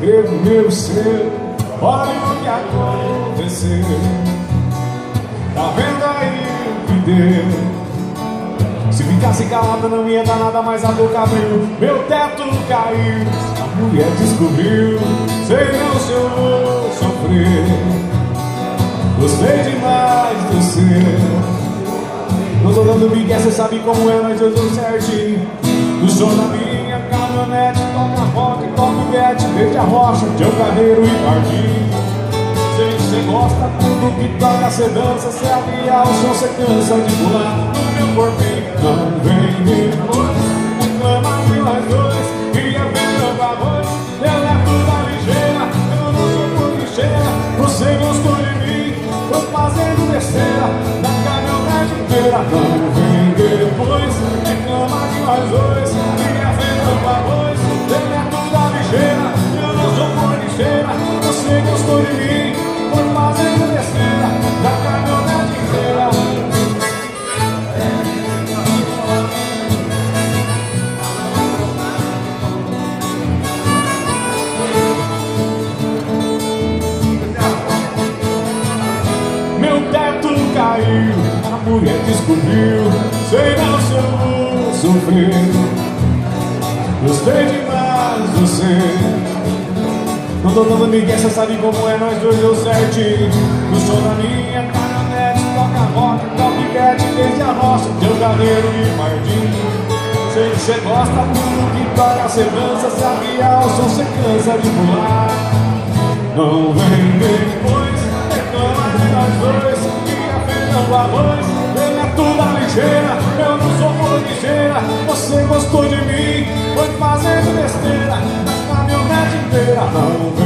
Primeiro cedo, olha o que aconteceu. Tá vendo aí o que deu? Se ficasse calada não ia dar nada, mas a boca abriu. Meu teto caiu, a mulher descobriu. Sei não se eu vou sofrer. Gostei demais do seu. Não tô dando migué, cê sabe como é, mas eu tô certinho. No som da minha caminhonete, toca rock, toca guete, verde a rocha, Tião Carneiro e Pardinho. Sei que cê gosta, tudo que toca cê dança, cê avia o som, cê cansa de pular no meu corpinho. Não vem depois, reclama de nós dois, queria ver meu favor, eu levo da ligeira, eu não sou por lixeira, você gostou de mim, tô fazendo besteira, na caminhonete inteira. Não vem depois, reclama de nós dois, queria ver meu favor, eu levo da ligeira, eu não sou por lixeira, você gostou de mim, tô fazendo besteira, na caminhonete inteira. Caiu, a mulher descobriu. Sei não se eu vou sofrer. Gostei demais de você. Não tô dando migué, cê sabe como é, nós dois deu certinho. No som da minha caminhonete, toca rock, toca guete, desde a roça, Tião Carneiro e Pardinho. Sei que cê gosta, tudo que toca cê dança, se avia o som, cê cansa de pular. Não vem depois, reclama de nós dois, o arroz, ele é toda ligeira, eu não sou por ligeira, você gostou de mim, foi fazendo besteira, na caminhonete inteira. Não